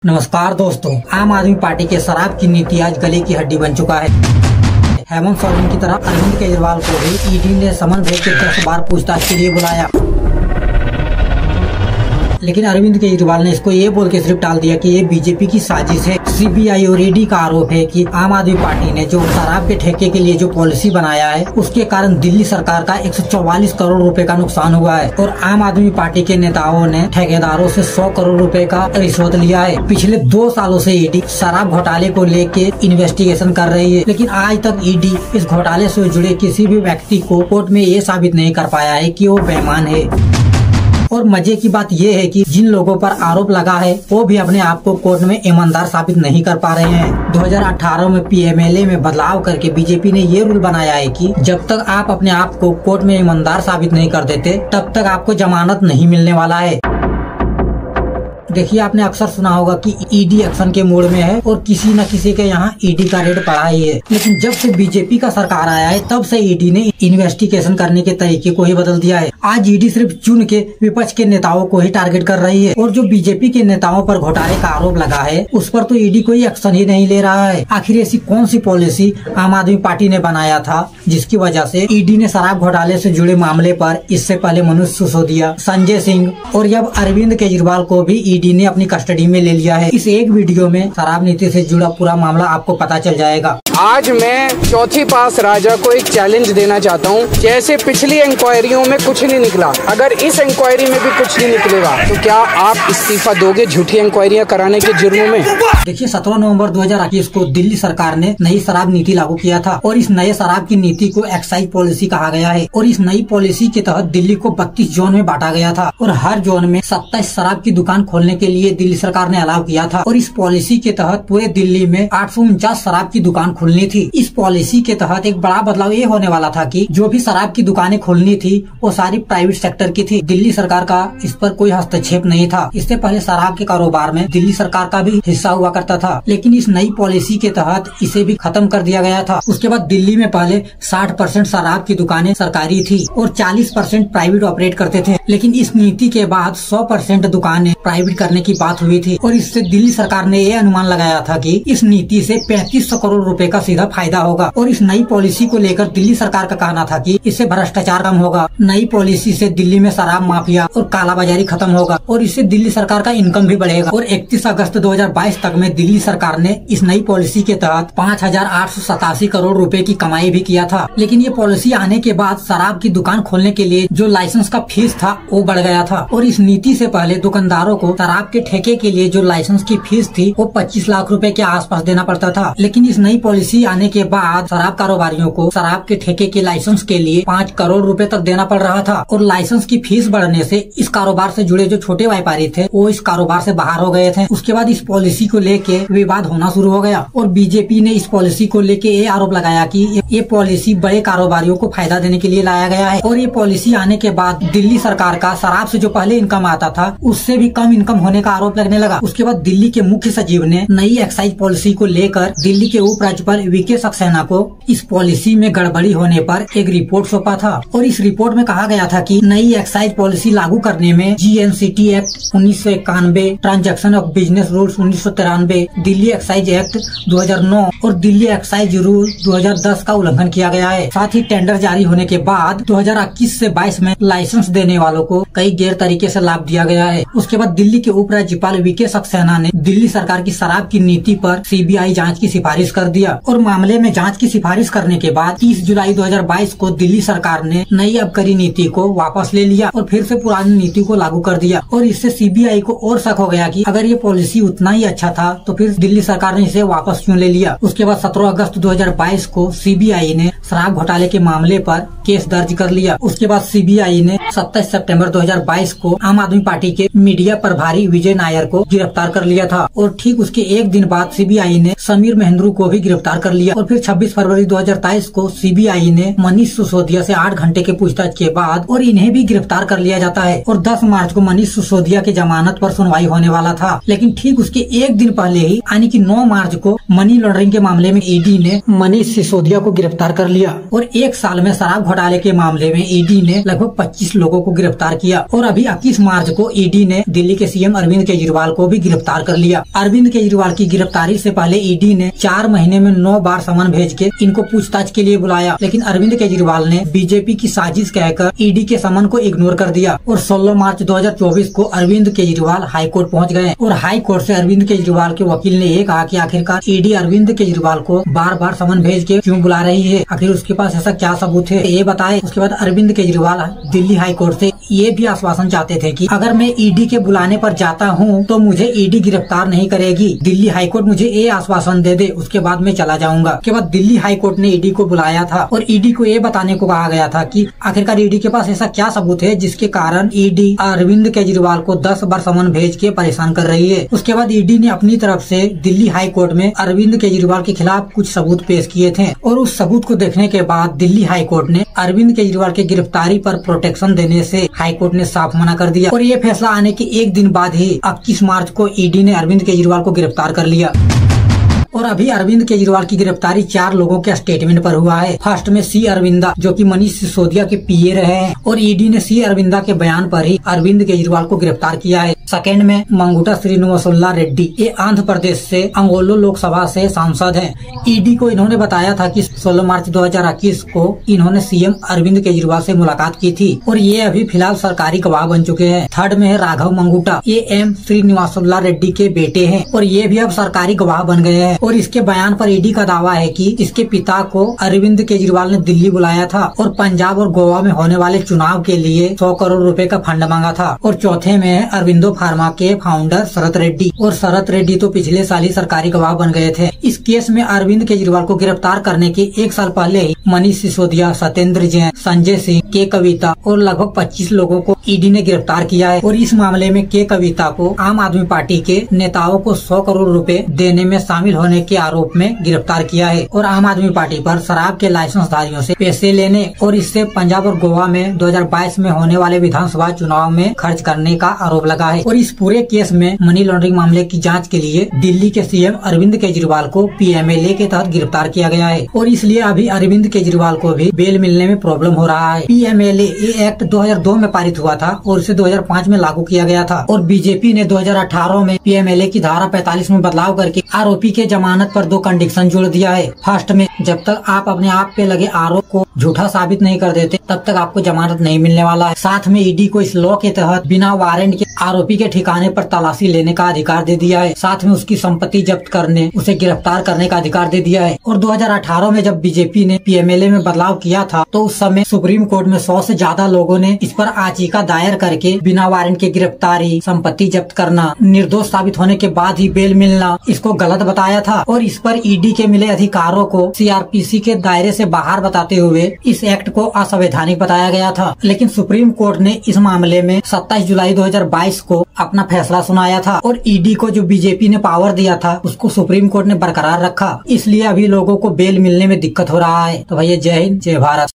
नमस्कार दोस्तों, आम आदमी पार्टी के शराब की नीति आज गले की हड्डी बन चुका है। हेमंत सोरेन की तरह अरविंद केजरीवाल को भी ईडी ने समन भेज के 10 बार पूछताछ के लिए बुलाया, लेकिन अरविंद केजरीवाल ने इसको ये बोल के सिर्फ टाल दिया कि ये बीजेपी की साजिश है। सीबीआई और ईडी का आरोप है कि आम आदमी पार्टी ने जो शराब के ठेके के लिए जो पॉलिसी बनाया है, उसके कारण दिल्ली सरकार का 144 करोड़ रुपए का नुकसान हुआ है और आम आदमी पार्टी के नेताओं ने ठेकेदारों से 100 करोड़ रुपए का रिश्वत लिया है। पिछले 2 सालों से ईडी शराब घोटाले को लेके इन्वेस्टिगेशन कर रही है, लेकिन आज तक ईडी इस घोटाले से जुड़े किसी भी व्यक्ति को कोर्ट में ये साबित नहीं कर पाया है कि वो बेईमान है। और मजे की बात ये है कि जिन लोगों पर आरोप लगा है वो भी अपने आप को कोर्ट में ईमानदार साबित नहीं कर पा रहे हैं। 2018 में पीएमएलए में बदलाव करके बीजेपी ने ये रूल बनाया है कि जब तक आप अपने आप को कोर्ट में ईमानदार साबित नहीं कर देते, तब तक आपको जमानत नहीं मिलने वाला है। देखिए, आपने अक्सर सुना होगा कि ईडी एक्शन के मोड में है और किसी न किसी के यहाँ ईडी का रेड पड़ा ही है, लेकिन जब से बीजेपी का सरकार आया है तब से ईडी ने इन्वेस्टिगेशन करने के तरीके को ही बदल दिया है। आज ईडी सिर्फ चुन के विपक्ष के नेताओं को ही टारगेट कर रही है और जो बीजेपी के नेताओं पर घोटाले का आरोप लगा है उस पर तो ईडी कोई एक्शन ही नहीं ले रहा है। आखिर ऐसी कौन सी पॉलिसी आम आदमी पार्टी ने बनाया था जिसकी वजह से ईडी ने शराब घोटाले से जुड़े मामले पर इससे पहले मनोज सिसोदिया, संजय सिंह और अब अरविंद केजरीवाल को भी ईडी ने अपनी कस्टडी में ले लिया है। इस एक वीडियो में शराब नीति से जुड़ा पूरा मामला आपको पता चल जाएगा। आज मैं चौथी पास राजा को एक चैलेंज देना चाहता हूं। जैसे पिछली इंक्वायरियों में कुछ नहीं निकला, अगर इस इंक्वायरी में भी कुछ नहीं निकलेगा तो क्या आप इस्तीफा दोगे झूठी इंक्वायरियां कराने के जुर्म में? देखिए, 17 नवंबर 2021 को दिल्ली सरकार ने नई शराब नीति लागू किया था और इस नए शराब की नीति को एक्साइज पॉलिसी कहा गया है और इस नई पॉलिसी के तहत दिल्ली को 32 जोन में बांटा गया था और हर जोन में 27 शराब की दुकान खोलने के लिए दिल्ली सरकार ने अलाउ किया था और इस पॉलिसी के तहत पूरे दिल्ली में 849 शराब की दुकान खुलनी थी। इस पॉलिसी के तहत एक बड़ा बदलाव ये होने वाला था कि जो भी शराब की दुकानें खुलनी थी वो सारी प्राइवेट सेक्टर की थी। दिल्ली सरकार का इस पर कोई हस्तक्षेप नहीं था। इससे पहले शराब के कारोबार में दिल्ली सरकार का भी हिस्सा हुआ करता था, लेकिन इस नई पॉलिसी के तहत इसे भी खत्म कर दिया गया था। उसके बाद दिल्ली में पहले 60% शराब की दुकानें सरकारी थी और 40% प्राइवेट ऑपरेट करते थे, लेकिन इस नीति के बाद 100% दुकानें प्राइवेट करने की बात हुई थी और इससे दिल्ली सरकार ने ये अनुमान लगाया था कि इस नीति से 3500 करोड़ रुपए का सीधा फायदा होगा और इस नई पॉलिसी को लेकर दिल्ली सरकार का कहना था कि इससे भ्रष्टाचार कम होगा। नई पॉलिसी से दिल्ली में शराब माफिया और कालाबाजारी खत्म होगा और इससे दिल्ली सरकार का इनकम भी बढ़ेगा और 31 अगस्त 2022 तक में दिल्ली सरकार ने इस नई पॉलिसी के तहत 5887 करोड़ रुपए की कमाई भी किया था। लेकिन ये पॉलिसी आने के बाद शराब की दुकान खोलने के लिए जो लाइसेंस का फीस था वो बढ़ गया था और इस नीति से पहले दुकानदारों को शराब के ठेके के लिए जो लाइसेंस की फीस थी वो 25 लाख रुपए के आसपास देना पड़ता था। लेकिन इस नई पॉलिसी आने के बाद शराब कारोबारियों को शराब के ठेके के लाइसेंस के लिए 5 करोड़ रुपए तक देना पड़ रहा था और लाइसेंस की फीस बढ़ने से इस कारोबार से जुड़े जो छोटे व्यापारी थे वो इस कारोबार से बाहर हो गए थे। उसके बाद इस पॉलिसी को लेके विवाद होना शुरू हो गया और बीजेपी ने इस पॉलिसी को लेके ये आरोप लगाया कि ये पॉलिसी बड़े कारोबारियों को फायदा देने के लिए लाया गया है और ये पॉलिसी आने के बाद दिल्ली सरकार का शराब से जो पहले इनकम आता था उससे भी कम इनकम होने का आरोप लगने लगा। उसके बाद दिल्ली के मुख्य सचिव ने नई एक्साइज पॉलिसी को लेकर दिल्ली के उप राज्यपाल वीके सक्सेना को इस पॉलिसी में गड़बड़ी होने पर एक रिपोर्ट सौंपा था और इस रिपोर्ट में कहा गया था कि नई एक्साइज पॉलिसी लागू करने में GNCT act 1991, transaction of business rules 1993, Delhi excise act 2009 और दिल्ली एक्साइज रूल 2010 का उल्लंघन किया गया है। साथ ही टेंडर जारी होने के बाद 2021 से 22 में लाइसेंस देने वालों को कई गैर तरीके से लाभ दिया गया है। उसके बाद दिल्ली के उप राज्यपाल वीके सक्सेना ने दिल्ली सरकार की शराब की नीति पर सीबीआई जांच की सिफारिश कर दिया और मामले में जांच की सिफारिश करने के बाद 30 जुलाई 2022 को दिल्ली सरकार ने नई आबकारी नीति को वापस ले लिया और फिर से पुरानी नीति को लागू कर दिया और इससे सीबीआई को और शक हो गया कि अगर ये पॉलिसी उतना ही अच्छा था तो फिर दिल्ली सरकार ने इसे वापस क्यों ले लिया। उसके बाद 17 अगस्त 2022 को सीबीआई ने शराब घोटाले के मामले पर केस दर्ज कर लिया। उसके बाद सीबीआई ने 27 सितंबर 2022 को आम आदमी पार्टी के मीडिया प्रभारी विजय नायर को गिरफ्तार कर लिया था और ठीक उसके एक दिन बाद सीबीआई ने समीर महेंद्रू को भी गिरफ्तार कर लिया और फिर 26 फरवरी 2023 को सीबीआई ने मनीष सिसोदिया से 8 घंटे के पूछताछ के बाद और इन्हें भी गिरफ्तार कर लिया जाता है और 10 मार्च को मनीष सिसोदिया की जमानत पर सुनवाई होने वाला था। लेकिन ठीक उसके एक दिन पहले ही यानी कि 9 मार्च को मनी लॉन्ड्रिंग के मामले में ईडी ने मनीष सिसोदिया को गिरफ्तार कर लिया और 1 साल में शराब घोटाले के मामले में ईडी ने लगभग 25 लोगों को गिरफ्तार किया और अभी 21 मार्च को ईडी ने दिल्ली के सीएम अरविंद केजरीवाल को भी गिरफ्तार कर लिया। अरविंद केजरीवाल की गिरफ्तारी से पहले ईडी ने 4 महीने में 9 बार समन भेज के इनको पूछताछ के लिए बुलाया, लेकिन अरविंद केजरीवाल ने बीजेपी की साजिश कहकर ईडी के समन को इग्नोर कर दिया और 16 मार्च 2024 को अरविंद केजरीवाल हाईकोर्ट पहुंच गए और हाईकोर्ट से अरविंद केजरीवाल के वकील ने ये कहा कि आखिरकार ईडी अरविंद केजरीवाल को बार बार समन भेज के क्यों बुला रही है, आखिर उसके पास ऐसा क्या सबूत है ये बताए। उसके बाद अरविंद केजरीवाल दिल्ली हाईकोर्ट से ये भी आश्वासन चाहते थे कि अगर मैं ईडी के बुलाने पर जाता हूँ तो मुझे ईडी गिरफ्तार नहीं करेगी, दिल्ली हाईकोर्ट मुझे ये आश्वासन दे दे, उसके बाद मैं चला जाऊंगा। उसके बाद दिल्ली हाईकोर्ट ने ईडी को बुलाया था और ईडी को ये बताने को कहा गया था कि आखिरकार ईडी के पास ऐसा क्या सबूत है जिसके कारण ईडी अरविंद केजरीवाल को 10 बार समन भेज के परेशान कर रही है। उसके बाद ईडी ने अपनी तरफ से दिल्ली हाईकोर्ट में अरविंद केजरीवाल के खिलाफ कुछ सबूत पेश किए थे और उस सबूत को देखने के बाद दिल्ली हाईकोर्ट ने अरविंद केजरीवाल की गिरफ्तारी पर प्रोटेक्शन देने से हाईकोर्ट ने साफ मना कर दिया और ये फैसला आने के एक दिन बाद ही 21 मार्च को ईडी ने अरविंद केजरीवाल को गिरफ्तार कर लिया। और अभी अरविंद केजरीवाल की गिरफ्तारी 4 लोगों के स्टेटमेंट पर हुआ है। फर्स्ट में सी अरविंदा जो कि मनीष सिसोदिया के पीए रहे हैं और ईडी ने सी अरविंदा के बयान पर ही अरविंद केजरीवाल को गिरफ्तार किया है। सेकेंड में मंगुटा श्रीनिवासुल्ला रेड्डी, ये आंध्र प्रदेश से अंगोलो लोकसभा से सांसद हैं। ईडी को इन्होंने बताया था कि 16 मार्च 2021 को इन्होंने सीएम अरविंद केजरीवाल से मुलाकात की थी और ये अभी फिलहाल सरकारी गवाह बन चुके हैं। थर्ड में है राघव मंगुटा, ये एम श्रीनिवासुल्ला रेड्डी के बेटे हैं और ये भी अब सरकारी गवाह बन गए हैं और इसके बयान पर ईडी का दावा है कि इसके पिता को अरविंद केजरीवाल ने दिल्ली बुलाया था और पंजाब और गोवा में होने वाले चुनाव के लिए 100 करोड़ रुपए का फंड मांगा था। और चौथे में है अरविंदो फार्मा के फाउंडर शरत रेड्डी और शरत रेड्डी तो पिछले साल ही सरकारी गवाह बन गए थे। इस केस में अरविंद केजरीवाल को गिरफ्तार करने के 1 साल पहले ही मनीष सिसोदिया, सत्येंद्र जैन, संजय सिंह, के कविता और लगभग 25 लोगों को ईडी ने गिरफ्तार किया है और इस मामले में के कविता को आम आदमी पार्टी के नेताओं को 100 करोड़ रुपए देने में शामिल होने के आरोप में गिरफ्तार किया है और आम आदमी पार्टी पर शराब के लाइसेंसधारियों से पैसे लेने और इससे पंजाब और गोवा में 2022 में होने वाले विधानसभा चुनाव में खर्च करने का आरोप लगा है। और इस पूरे केस में मनी लॉन्ड्रिंग मामले की जांच के लिए दिल्ली के सीएम अरविंद केजरीवाल को पीएमएलए के तहत गिरफ्तार किया गया है और इसलिए अभी अरविंद केजरीवाल को भी बेल मिलने में प्रॉब्लम हो रहा है। पीएमएलए ये एक्ट 2002 में पारित हुआ था और इसे 2005 में लागू किया गया था और बीजेपी ने 2018 में पीएमएलए की धारा 45 में बदलाव करके आरोपी के जमानत पर 2 कंडीशन जोड़ दिया है। फर्स्ट में जब तक आप अपने आप पे लगे आरोप को झूठा साबित नहीं कर देते तब तक आपको जमानत नहीं मिलने वाला है। साथ में ईडी को इस लॉ के तहत बिना वारंट के आरोपी के ठिकाने पर तलाशी लेने का अधिकार दे दिया है। साथ में उसकी संपत्ति जब्त करने, उसे गिरफ्तार करने का अधिकार दे दिया है। और 2018 में जब बीजेपी ने पीएमएलए में बदलाव किया था तो उस समय सुप्रीम कोर्ट में 100 से ज्यादा लोगों ने इस पर याचिका दायर करके बिना वारंट के गिरफ्तारी, संपत्ति जब्त करना, निर्दोष साबित होने के बाद ही बेल मिलना इसको गलत बताया था और इस पर ईडी के मिले अधिकारों को सीआरपीसी के दायरे से बाहर बताते हुए इस एक्ट को असंवैधानिक बताया गया था। लेकिन सुप्रीम कोर्ट ने इस मामले में 27 जुलाई 2022 को अपना फैसला सुनाया था और ईडी को जो बीजेपी ने पावर दिया था उसको सुप्रीम कोर्ट ने बरकरार रखा। इसलिए अभी लोगों को बेल मिलने में दिक्कत हो रहा है। तो भैया जय हिंद, जय भारत।